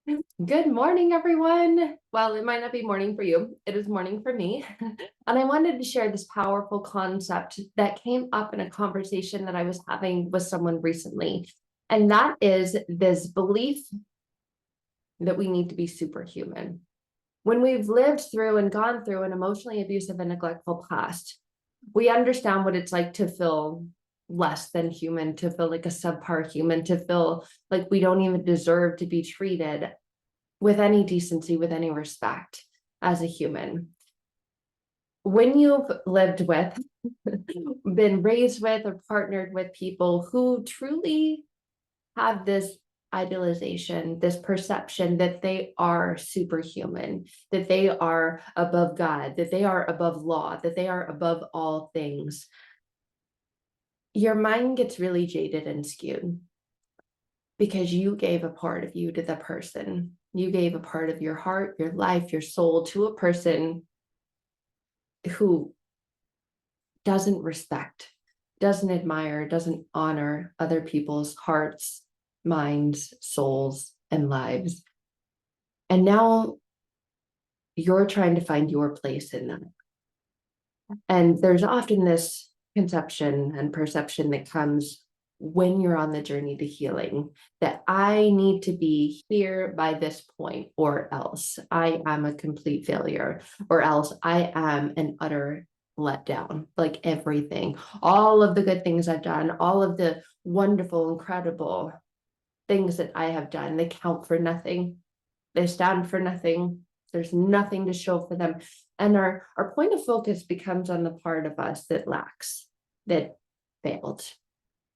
Good morning, everyone. Well, it might not be morning for you. It is morning for me. And I wanted to share this powerful concept that came up in a conversation that I was having with someone recently. And that is this belief that we need to be superhuman. When we've lived through and gone through an emotionally abusive and neglectful past, we understand what it's like to feel less than human, to feel like a subpar human, to feel like we don't even deserve to be treated with any decency, with any respect as a human. When you've lived with, been raised with, or partnered with people who truly have this idealization, this perception that they are superhuman, that they are above God, that they are above law, that they are above all things, your mind gets really jaded and skewed because you gave a part of you to the person. You gave a part of your heart, your life, your soul to a person who doesn't respect, doesn't admire, doesn't honor other people's hearts, minds, souls, and lives. And now you're trying to find your place in that. And there's often this conception and perception that comes when you're on the journey to healing that I need to be here by this point, or else I am a complete failure, or else I am an utter letdown. Like everything, all of the good things I've done, all of the wonderful, incredible things that I have done, they count for nothing. They stand for nothing. There's nothing to show for them. And our point of focus becomes on the part of us that lacks, that failed,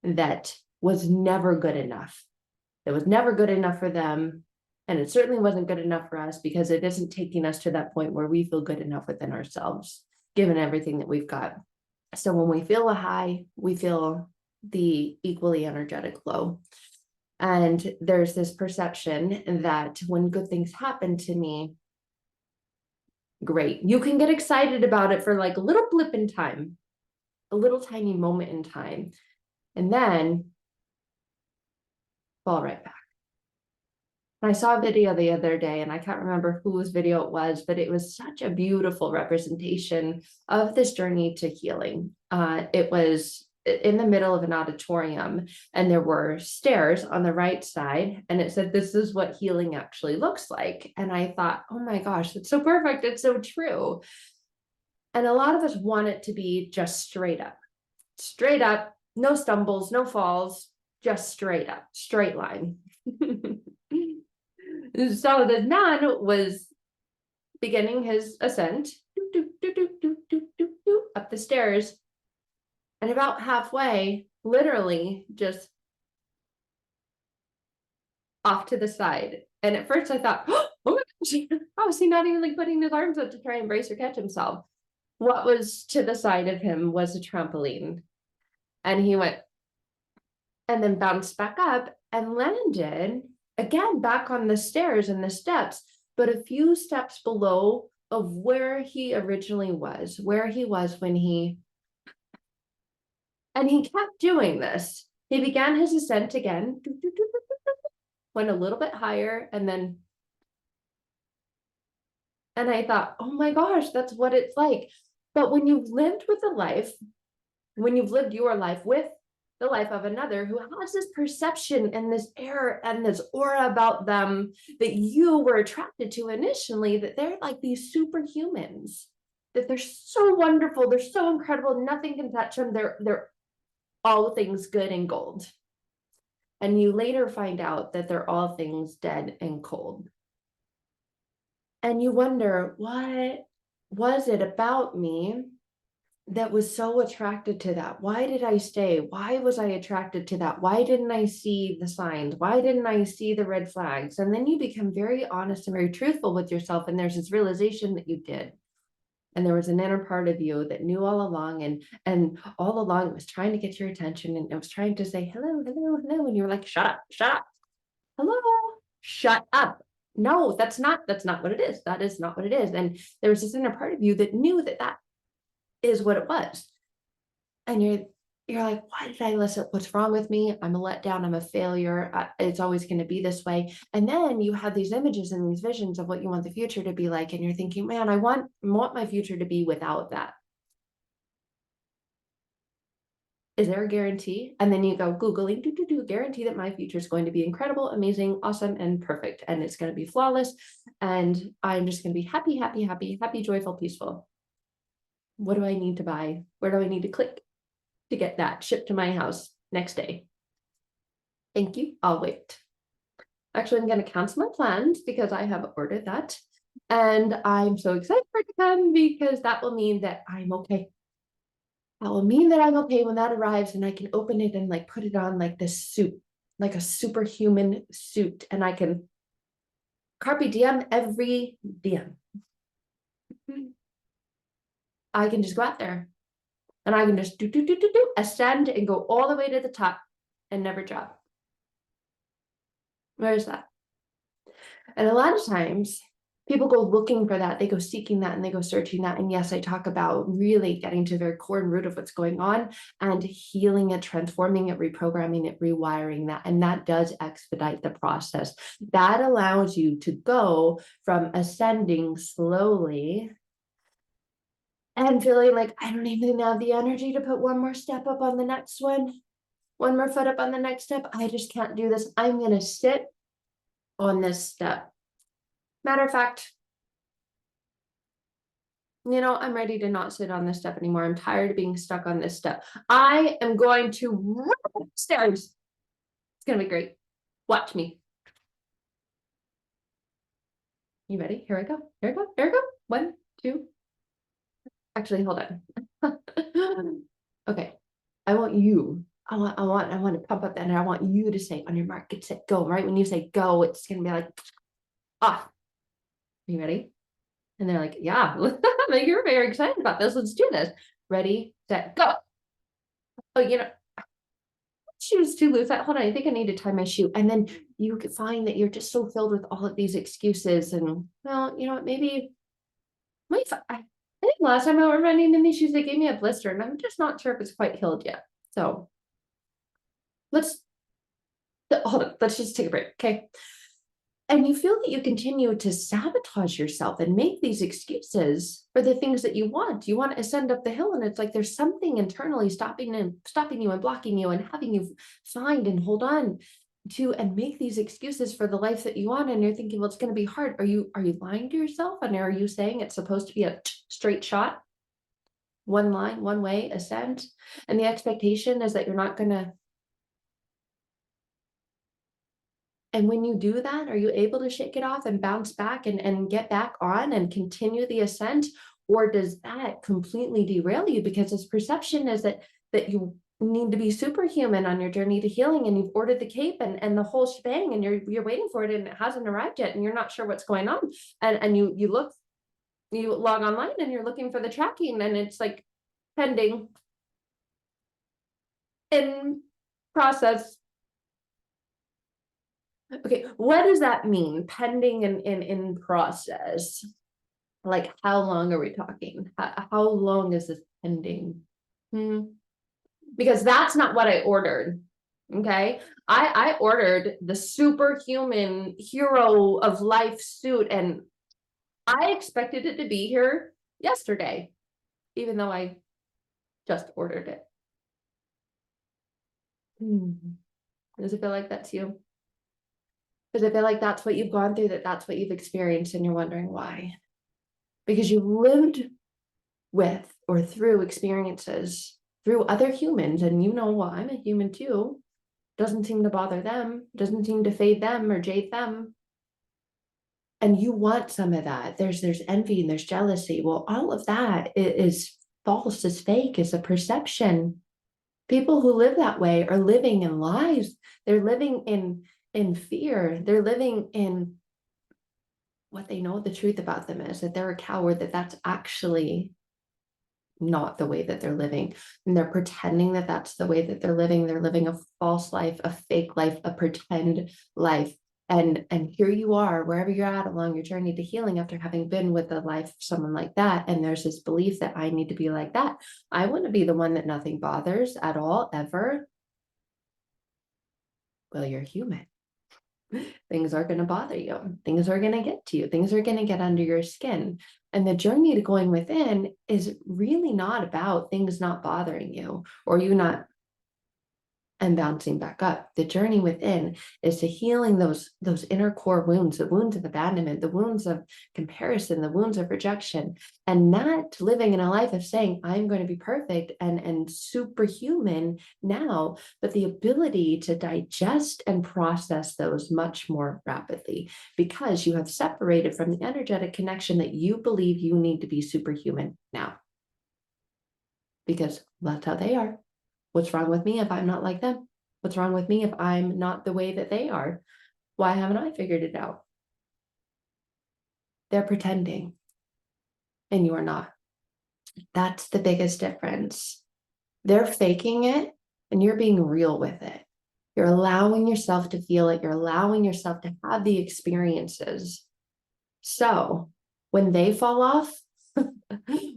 that was never good enough. It was never good enough for them. And it certainly wasn't good enough for us because it isn't taking us to that point where we feel good enough within ourselves, given everything that we've got. So when we feel a high, we feel the equally energetic low. And there's this perception that when good things happen to me, great. You can get excited about it for like a little blip in time, a little tiny moment in time, and then fall right back. And I saw a video the other day, and I can't remember whose video it was, but it was such a beautiful representation of this journey to healing. It was in the middle of an auditorium, and there were stairs on the right side, and it said, "This is what healing actually looks like." And I thought, oh my gosh, that's so perfect. It's so true. And a lot of us want it to be just straight up, no stumbles, no falls, just straight up, straight line. So the nun was beginning his ascent up the stairs. And about halfway, literally just off to the side. And at first I thought, oh my gosh, how is he not even like putting his arms up to try and brace or catch himself? What was to the side of him was a trampoline. And he went and then bounced back up and landed again back on the stairs and the steps, but a few steps below of where he originally was, where he was when and he kept doing this. He began his ascent again, went a little bit higher, and I thought, oh my gosh, that's what it's like. But when you've lived with a life, when you've lived your life with the life of another who has this perception and this air and this aura about them that you were attracted to initially, that they're like these superhumans, that they're so wonderful, they're so incredible, nothing can touch them, they're all things good and gold. And you later find out that they're all things dead and cold. And you wonder, what was it about me that was so attracted to that? Why did I stay? Why was I attracted to that? Why didn't I see the signs? Why didn't I see the red flags? And then you become very honest and very truthful with yourself. And there's this realization that you did. And there was an inner part of you that knew all along, and all along it was trying to get your attention, and it was trying to say, hello, hello, hello. And you were like, shut up, shut up. Hello, shut up. No, that's not what it is. That is not what it is. And there was this inner part of you that knew that that is what it was. And you're like, why did I listen? What's wrong with me? I'm a letdown. I'm a failure. It's always going to be this way. And then you have these images and these visions of what you want the future to be like. And you're thinking, man, I want my future to be without that. Is there a guarantee? And then you go Googling, guarantee that my future is going to be incredible, amazing, awesome, and perfect. And it's going to be flawless. And I'm just going to be happy, happy, happy, happy, joyful, peaceful. What do I need to buy? Where do I need to click to get that shipped to my house next day? Thank you. I'll wait. Actually, I'm going to cancel my plans because I have ordered that. And I'm so excited for it to come because that will mean that I'm okay. That will mean that I'm okay when that arrives and I can open it and like put it on like this suit, like a superhuman suit. And I can carpe diem every diem. I can just go out there and I can just ascend and go all the way to the top and never drop. Where is that? And a lot of times people go looking for that. They go seeking that and they go searching that. And yes, I talk about really getting to the very core and root of what's going on and healing it, transforming it, reprogramming it, rewiring that. And that does expedite the process. That allows you to go from ascending slowly and feeling like, I don't even have the energy to put one more step up on the next one more foot up on the next step. I just can't do this. I'm going to sit on this step. Matter of fact, I'm ready to not sit on this step anymore. I'm tired of being stuck on this step. I am going to run upstairs. It's going to be great. Watch me. You ready? Here I go. Here I go. Here I go. 1, 2. Actually, hold on. Okay. I want to pump up that, and I want you to say on your mark, get set, go. Right when you say go, it's going to be like, ah. Are you ready? And they're like, yeah, you're very excited about this. Let's do this. Ready, set, go. Oh, shoes too loose. Hold on, I think I need to tie my shoe. And then you could find that you're just so filled with all of these excuses. And well, maybe I think last time I went running in these shoes, they gave me a blister, and I'm just not sure if it's quite healed yet. So hold on. Let's just take a break, okay? And you feel that you continue to sabotage yourself and make these excuses for the things that you want. You want to ascend up the hill, and it's like there's something internally stopping you and blocking you and having you find and hold on to and make these excuses for the life that you want. And you're thinking, well, it's going to be hard. Are you lying to yourself? And are you saying it's supposed to be a straight shot, one line, one way, ascent? And the expectation is that you're not going to. And when you do that, are you able to shake it off and bounce back and get back on and continue the ascent? Or does that completely derail you because its perception is that you need to be superhuman on your journey to healing, and you've ordered the cape and the whole shebang, and you're waiting for it and it hasn't arrived yet and you're not sure what's going on. And you log online and you're looking for the tracking and it's like pending, in process. Okay, what does that mean? Pending and in process. Like, how long are we talking? How long is this pending? Because that's not what I ordered. Okay, I ordered the superhuman hero of life suit, and I expected it to be here yesterday, even though I just ordered it. Does it feel like that to you? Because I feel like that's what you've gone through, that's what you've experienced, and you're wondering why. Because you lived with or through experiences through other humans, and well, I'm a human too. Doesn't seem to bother them, doesn't seem to fade them or jade them. And you want some of that. There's envy and there's jealousy. Well, all of that is false, is fake, is a perception. People who live that way are living in lies. They're living in fear. They're living in what they know the truth about them is, that they're a coward, that's actually not the way that they're living. And they're pretending that that's the way that they're living. They're living a false life, a fake life, a pretend life. And here you are, wherever you're at along your journey to healing after having been with a life of someone like that. And there's this belief that I need to be like that. I want to be the one that nothing bothers at all, ever. Well, you're human. Things are going to bother you. Things are going to get to you. Things are going to get under your skin. And the journey to going within is really not about things not bothering you or you not and bouncing back up. The journey within is to healing those inner core wounds, the wounds of abandonment, the wounds of comparison, the wounds of rejection, and not living in a life of saying, I'm going to be perfect and superhuman now, but the ability to digest and process those much more rapidly because you have separated from the energetic connection that you believe you need to be superhuman now. Because that's how they are. What's wrong with me if I'm not like them? What's wrong with me if I'm not the way that they are? Why haven't I figured it out? They're pretending and you are not. That's the biggest difference. They're faking it and you're being real with it. You're allowing yourself to feel it. You're allowing yourself to have the experiences. So when they fall off,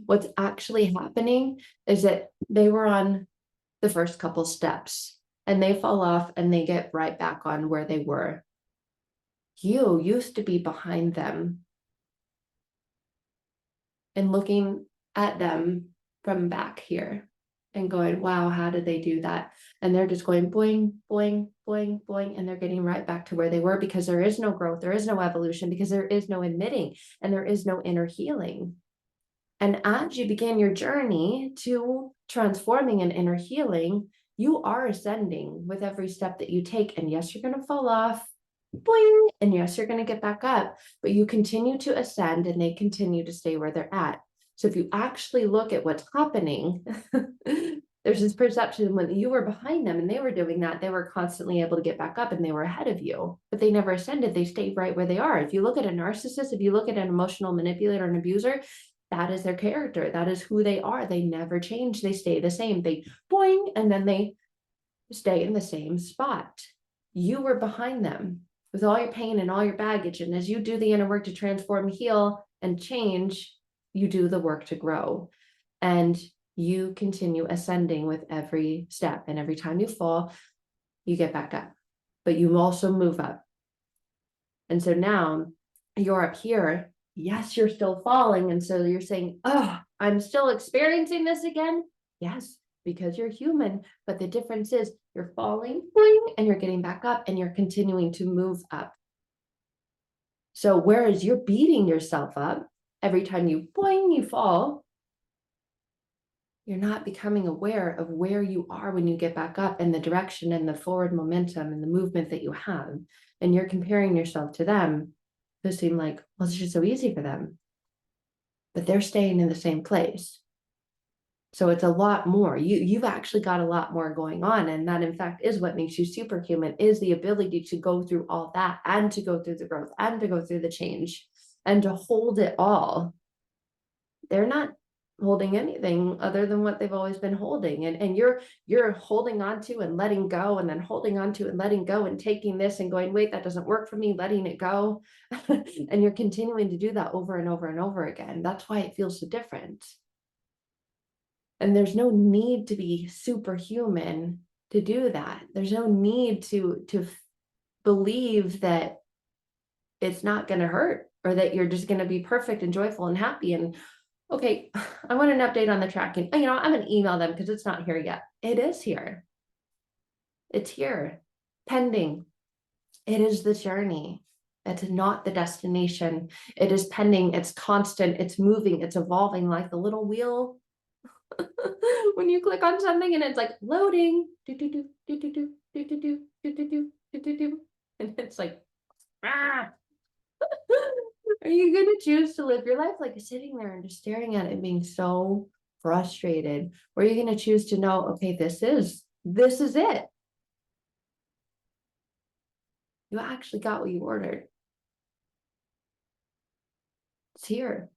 what's actually happening is that they were on the first couple steps and they fall off and they get right back on where they were. You used to be behind them and looking at them from back here and going, wow, how did they do that? And they're just going boing, boing, boing, boing, and they're getting right back to where they were because there is no growth, there is no evolution, because there is no admitting and there is no inner healing. And as you begin your journey to transforming and inner healing, you are ascending with every step that you take. And yes, you're going to fall off, boing, and yes, you're going to get back up, but you continue to ascend and they continue to stay where they're at. So if you actually look at what's happening, there's this perception when you were behind them and they were doing that, they were constantly able to get back up and they were ahead of you, but they never ascended. They stayed right where they are. If you look at a narcissist, if you look at an emotional manipulator and abuser, that is their character. That is who they are. They never change. They stay the same. They boing, and then they stay in the same spot. You were behind them with all your pain and all your baggage. And as you do the inner work to transform, heal, and change, you do the work to grow. And you continue ascending with every step. And every time you fall, you get back up. But you also move up. And so now you're up here. Yes, you're still falling. And so you're saying, oh, I'm still experiencing this again. Yes, because you're human. But the difference is you're falling, boing, and you're getting back up and you're continuing to move up. So whereas you're beating yourself up every time you boing, you fall, you're not becoming aware of where you are when you get back up and the direction and the forward momentum and the movement that you have. And you're comparing yourself to them who seem like, well, it's just so easy for them. But they're staying in the same place. So it's a lot more. You've actually got a lot more going on. And that, in fact, is what makes you superhuman, is the ability to go through all that and to go through the growth and to go through the change and to hold it all. They're not holding anything other than what they've always been holding. And you're holding on to and letting go, and then holding on to and letting go, and taking this and going, wait, that doesn't work for me, letting it go. And you're continuing to do that over and over and over again. That's why it feels so different. And there's no need to be superhuman to do that. There's no need to believe that it's not going to hurt or that you're just going to be perfect and joyful and happy. And okay, I want an update on the tracking. I'm going to email them because it's not here yet. It is here. It's here, pending. It is the journey. It's not the destination. It is pending. It's constant. It's moving. It's evolving like the little wheel. When you click on something and it's like loading, and it's like, ah. Are you going to choose to live your life like sitting there and just staring at it and being so frustrated? Or are you going to choose to know, okay, this is it. You actually got what you ordered. It's here.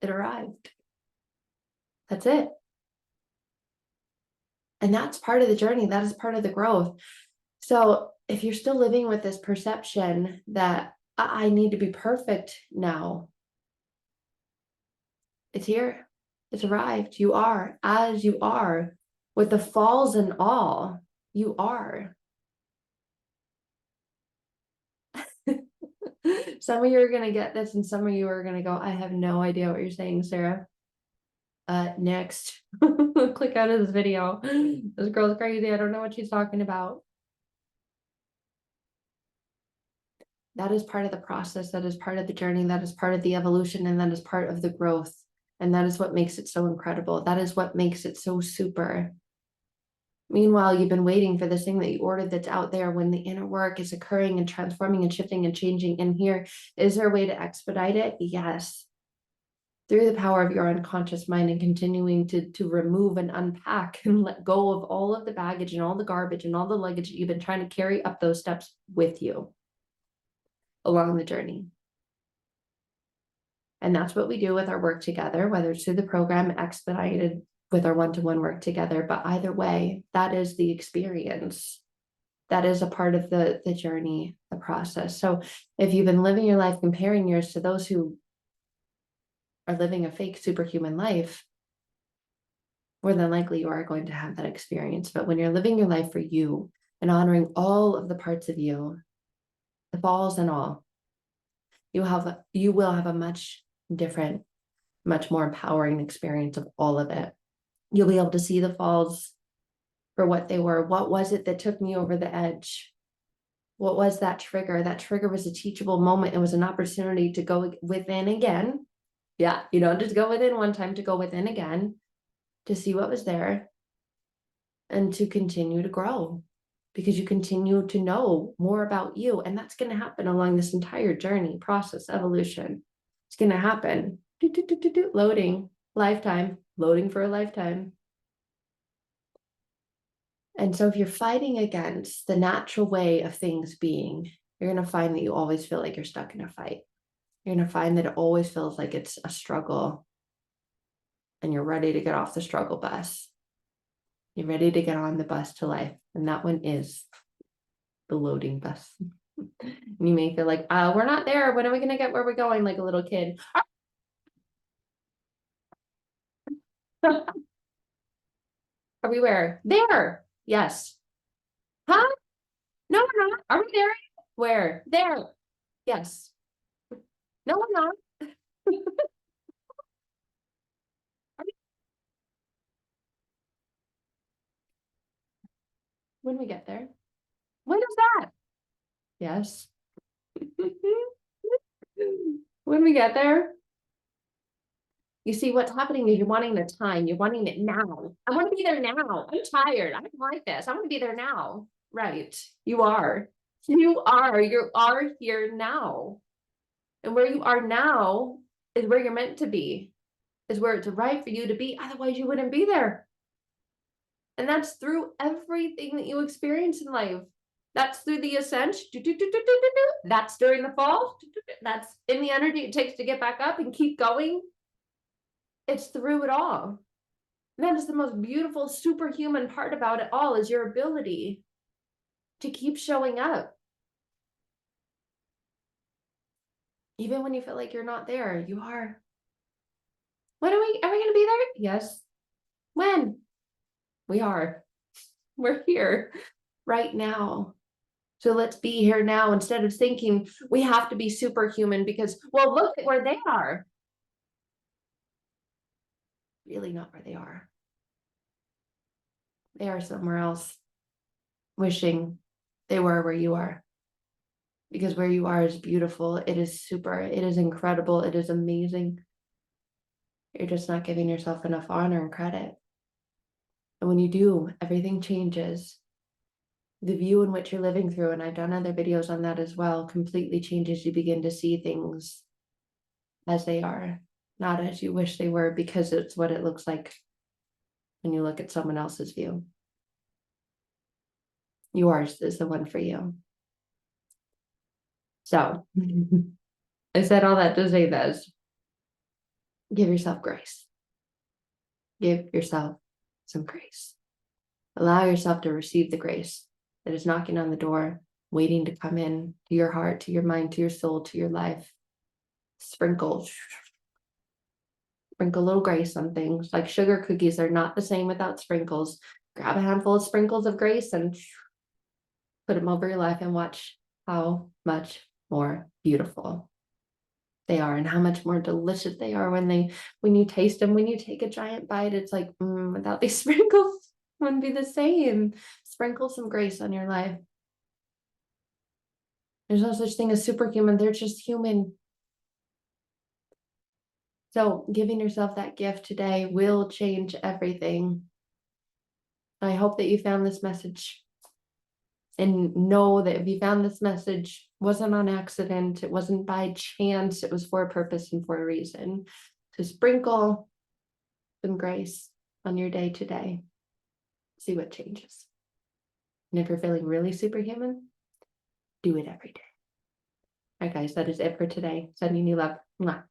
It arrived. That's it. And that's part of the journey. That is part of the growth. So if you're still living with this perception that I need to be perfect now, it's here. It's arrived. You are as you are, with the falls and all. You are. Some of you are going to get this, and some of you are going to go, I have no idea what you're saying, Sarah. Next. Click out of this video. This girl's crazy. I don't know what she's talking about. That is part of the process. That is part of the journey. That is part of the evolution. And that is part of the growth. And that is what makes it so incredible. That is what makes it so super. Meanwhile, you've been waiting for this thing that you ordered that's out there, when the inner work is occurring and transforming and shifting and changing in here. Is there a way to expedite it? Yes. Through the power of your unconscious mind, and continuing to remove and unpack and let go of all of the baggage and all the garbage and all the luggage that you've been trying to carry up those steps with you along the journey. And that's what we do with our work together, whether it's through the program, expedited with our one-to-one work together. But either way, that is the experience. That is a part of the journey, the process. So if you've been living your life comparing yours to those who are living a fake superhuman life, more than likely you are going to have that experience. But when you're living your life for you and honoring all of the parts of you, the falls and all, you will have a much different, much more empowering experience of all of it. You'll be able to see the falls for what they were. What was it that took me over the edge? What was that trigger? That trigger was a teachable moment. It was an opportunity to go within again. Yeah, you don't just go within one time, to go within again, to see what was there, and to continue to grow, because you continue to know more about you. And that's going to happen along this entire journey, process, evolution. It's going to happen. Loading, lifetime, loading for a lifetime. And so if you're fighting against the natural way of things being, you're going to find that you always feel like you're stuck in a fight. You're going to find that it always feels like it's a struggle, and you're ready to get off the struggle bus. You're ready to get on the bus to life. And that one is the loading bus. And you may feel like, we're not there. When are we going to get where we're going? Like a little kid. Are we where? There. Yes. Huh? No, we're not. Are we there? Where? There. Yes. No, we're not. When we get there. When is that? Yes. When we get there. You see, what's happening is you're wanting the time. You're wanting it now. I want to be there now. I'm tired. I don't like this. I want to be there now. Right. You are. You are. You are here now. And where you are now is where you're meant to be, is where it's right for you to be. Otherwise, you wouldn't be there. And that's through everything that you experience in life. That's through the ascent. That's during the fall. That's in the energy it takes to get back up and keep going. It's through it all. And that is the most beautiful, superhuman part about it all, is your ability to keep showing up. Even when you feel like you're not there, you are. When are we going to be there? Yes. When? We are. We're here right now. So let's be here now, instead of thinking we have to be superhuman because, well, look at where they are. Really not where they are. They are somewhere else, wishing they were where you are. Because where you are is beautiful. It is super. It is incredible. It is amazing. You're just not giving yourself enough honor and credit. And when you do, everything changes. The view in which you're living through, and I've done other videos on that as well, completely changes. You begin to see things as they are, not as you wish they were, because it's what it looks like when you look at someone else's view. Yours is the one for you. So I said all that to say this. Give yourself grace. Give yourself some grace. Allow yourself to receive the grace that is knocking on the door waiting to come in to your heart, to your mind, to your soul, to your life. Sprinkle a little grace on things. Like sugar cookies are not the same without sprinkles. Grab a handful of sprinkles of grace and put them over your life and watch how much more beautiful they are and how much more delicious they are when you taste them. When you take a giant bite, it's like, without these sprinkles, it wouldn't be the same. Sprinkle some grace on your life. There's no such thing as superhuman. They're just human. So giving yourself that gift today will change everything. I hope that you found this message, and know that if you found this message, wasn't on accident, it wasn't by chance, it was for a purpose and for a reason. To sprinkle some grace on your day today. See what changes. And if you're feeling really superhuman, do it every day. All right, guys, that is it for today. Sending you love. Mwah.